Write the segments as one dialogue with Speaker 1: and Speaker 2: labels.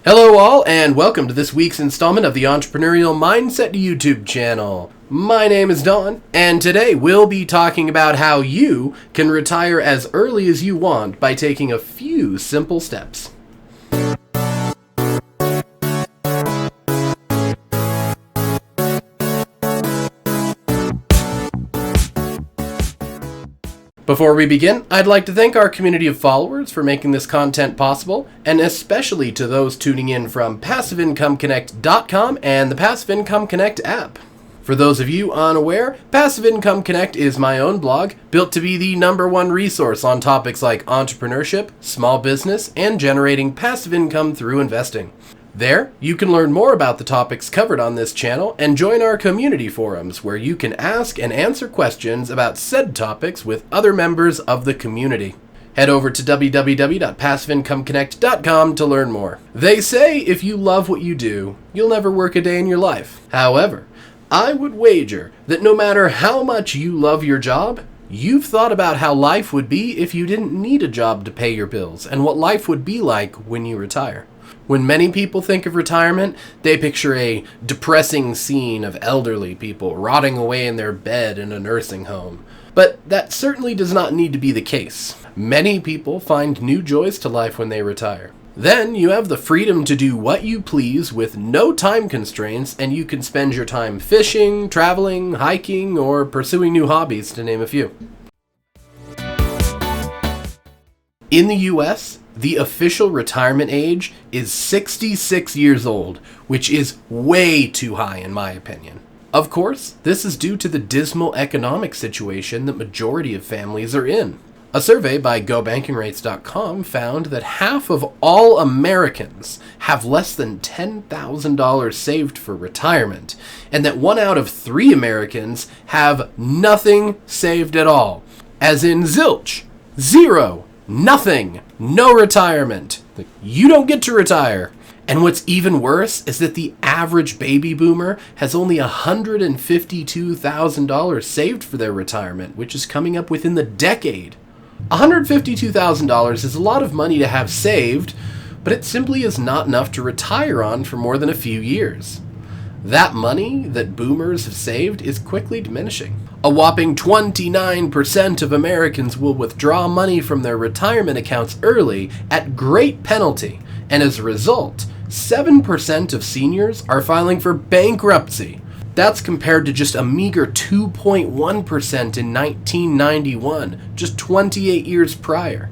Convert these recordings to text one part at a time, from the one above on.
Speaker 1: Hello all, and welcome to this week's installment of the Entrepreneurial Mindset YouTube channel. My name is Don, and today we'll be talking about how you can retire as early as you want by taking a few simple steps. Before we begin, I'd like to thank our community of followers for making this content possible, and especially to those tuning in from PassiveIncomeConnect.com and the Passive Income Connect app. For those of you unaware, Passive Income Connect is my own blog, built to be the #1 resource on topics like entrepreneurship, small business, and generating passive income through investing. There, you can learn more about the topics covered on this channel and join our community forums where you can ask and answer questions about said topics with other members of the community. Head over to www.passiveincomeconnect.com to learn more. They say if you love what you do, you'll never work a day in your life. However, I would wager that no matter how much you love your job, you've thought about how life would be if you didn't need a job to pay your bills and what life would be like when you retire. When many people think of retirement, they picture a depressing scene of elderly people rotting away in their bed in a nursing home. But that certainly does not need to be the case. Many people find new joys to life when they retire. Then you have the freedom to do what you please with no time constraints, and you can spend your time fishing, traveling, hiking, or pursuing new hobbies, to name a few. In the US, the official retirement age is 66 years old, which is way too high in my opinion. Of course, this is due to the dismal economic situation that majority of families are in. A survey by GoBankingRates.com found that half of all Americans have less than $10,000 saved for retirement, and that 1 out of 3 Americans have nothing saved at all, as in zilch, zero. Nothing. No retirement. You don't get to retire. And what's even worse is that the average baby boomer has only $152,000 saved for their retirement, which is coming up within the decade. $152,000 is a lot of money to have saved, but it simply is not enough to retire on for more than a few years. That money that boomers have saved is quickly diminishing. A whopping 29% of Americans will withdraw money from their retirement accounts early at great penalty, and as a result, 7% of seniors are filing for bankruptcy. That's compared to just a meager 2.1% in 1991, just 28 years prior.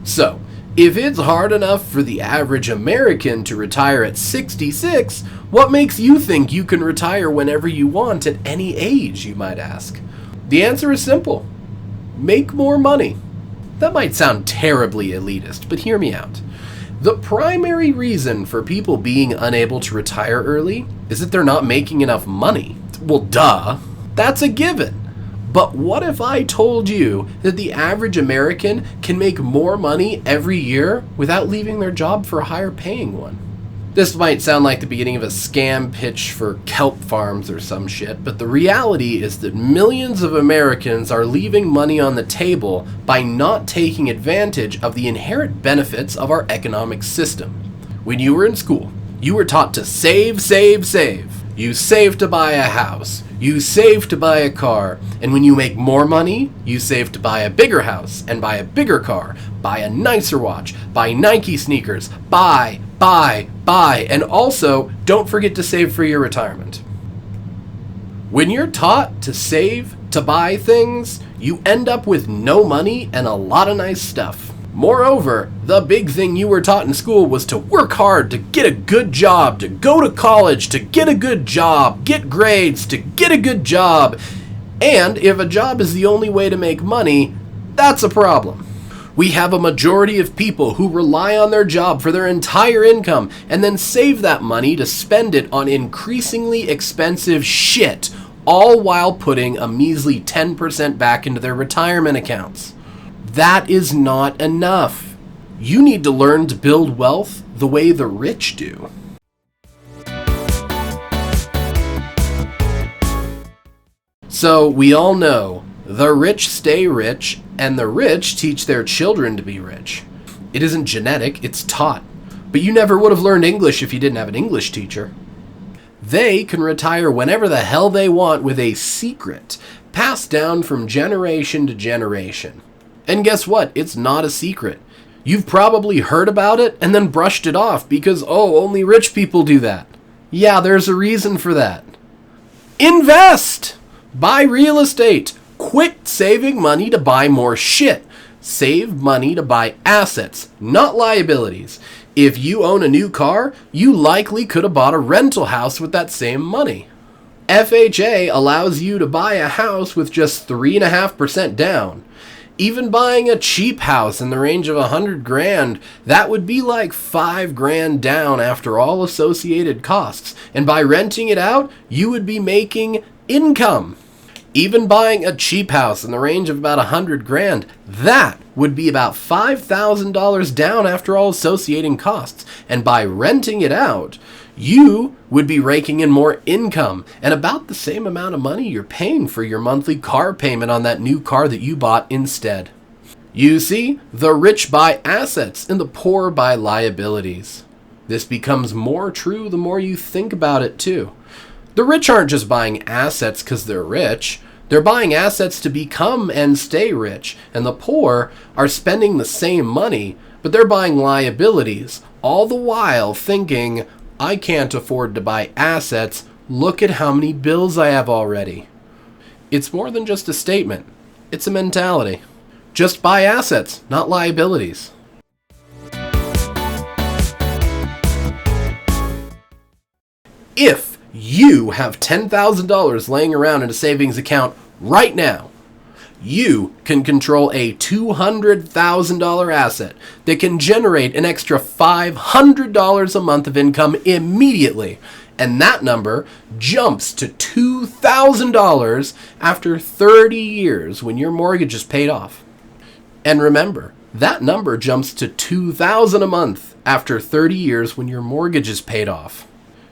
Speaker 1: So, if it's hard enough for the average American to retire at 66, what makes you think you can retire whenever you want at any age, you might ask? The answer is simple. Make more money. That might sound terribly elitist, but hear me out. The primary reason for people being unable to retire early is that they're not making enough money. Well, duh. That's a given. But what if I told you that the average American can make more money every year without leaving their job for a higher paying one? This might sound like the beginning of a scam pitch for kelp farms or some shit, but the reality is that millions of Americans are leaving money on the table by not taking advantage of the inherent benefits of our economic system. When you were in school, you were taught to save, save, save. You save to buy a house. You save to buy a car. And when you make more money, you save to buy a bigger house and buy a bigger car, buy a nicer watch, buy Nike sneakers, buy, and also don't forget to save for your retirement. When you're taught to save to buy things, you end up with no money and a lot of nice stuff. Moreover, the big thing you were taught in school was to work hard, to get a good job, to go to college, to get a good job, get grades, to get a good job. And if a job is the only way to make money, that's a problem. We have a majority of people who rely on their job for their entire income and then save that money to spend it on increasingly expensive shit, all while putting a measly 10% back into their retirement accounts. That is not enough. You need to learn to build wealth the way the rich do. So we all know The rich stay rich, and the rich teach their children to be rich. It isn't genetic, it's taught. But you never would have learned English if you didn't have an English teacher. They can retire whenever the hell they want with a secret, passed down from generation to generation. And guess what? It's not a secret. You've probably heard about it and then brushed it off because, only rich people do that. Yeah, there's a reason for that. Invest! Buy real estate. Quit saving money to buy more shit. Save money to buy assets, not liabilities. If you own a new car, you likely could have bought a rental house with that same money. FHA allows you to buy a house with just 3.5% down. Even buying a cheap house in the range of $100,000, that would be like $5,000 down after all associated costs. And by renting it out, you would be making income. Even buying a cheap house in the range of about $100,000, that would be about $5,000 down after all associating costs. And by renting it out, you would be raking in more income and about the same amount of money you're paying for your monthly car payment on that new car that you bought instead. You see, the rich buy assets and the poor buy liabilities. This becomes more true the more you think about it too. The rich aren't just buying assets because they're rich. They're buying assets to become and stay rich. And the poor are spending the same money, but they're buying liabilities, all the while thinking, I can't afford to buy assets. Look at how many bills I have already. It's more than just a statement. It's a mentality. Just buy assets, not liabilities. If you have $10,000 laying around in a savings account right now, you can control a $200,000 asset that can generate an extra $500 a month of income immediately. And that number jumps to $2,000 after 30 years when your mortgage is paid off. And remember, that number jumps to $2,000 a month after 30 years when your mortgage is paid off.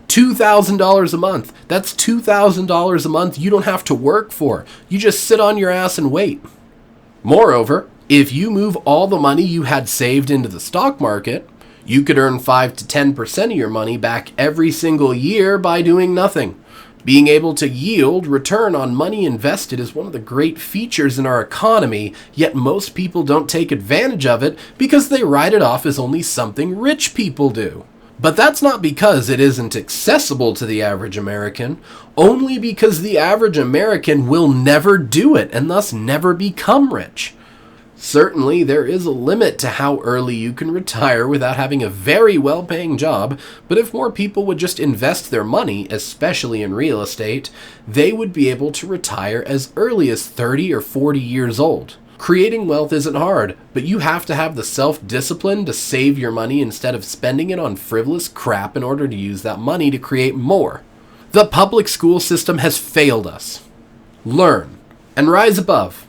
Speaker 1: $2,000 a month. That's $2,000 a month you don't have to work for. You just sit on your ass and wait. Moreover, if you move all the money you had saved into the stock market, you could earn 5 to 10% of your money back every single year by doing nothing. Being able to yield return on money invested is one of the great features in our economy, yet most people don't take advantage of it because they write it off as only something rich people do. But that's not because it isn't accessible to the average American, only because the average American will never do it and thus never become rich. Certainly, there is a limit to how early you can retire without having a very well-paying job, but if more people would just invest their money, especially in real estate, they would be able to retire as early as 30 or 40 years old. Creating wealth isn't hard, but you have to have the self-discipline to save your money instead of spending it on frivolous crap in order to use that money to create more. The public school system has failed us. Learn and rise above.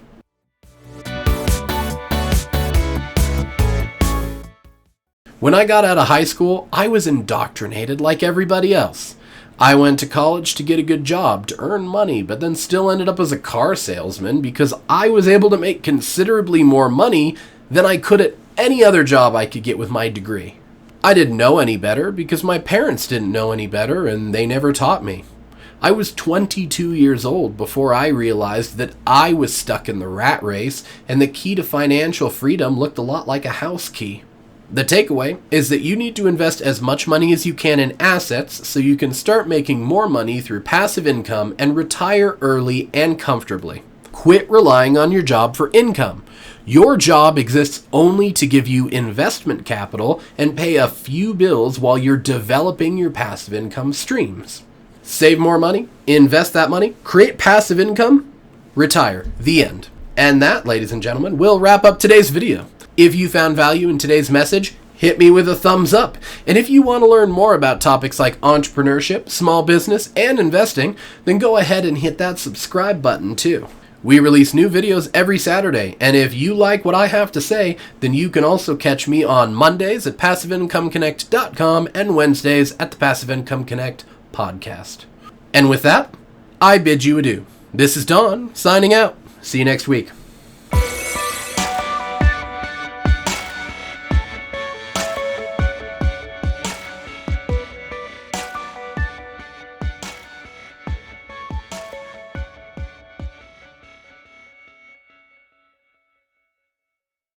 Speaker 1: When I got out of high school, I was indoctrinated like everybody else. I went to college to get a good job, to earn money, but then still ended up as a car salesman because I was able to make considerably more money than I could at any other job I could get with my degree. I didn't know any better because my parents didn't know any better and they never taught me. I was 22 years old before I realized that I was stuck in the rat race and the key to financial freedom looked a lot like a house key. The takeaway is that you need to invest as much money as you can in assets so you can start making more money through passive income and retire early and comfortably. Quit relying on your job for income. Your job exists only to give you investment capital and pay a few bills while you're developing your passive income streams. Save more money, invest that money, create passive income, retire. The end. And that, ladies and gentlemen, will wrap up today's video. If you found value in today's message, hit me with a thumbs up. And if you want to learn more about topics like entrepreneurship, small business, and investing, then go ahead and hit that subscribe button too. We release new videos every Saturday, and if you like what I have to say, then you can also catch me on Mondays at PassiveIncomeConnect.com and Wednesdays at the Passive Income Connect podcast. And with that, I bid you adieu. This is Don, signing out. See you next week.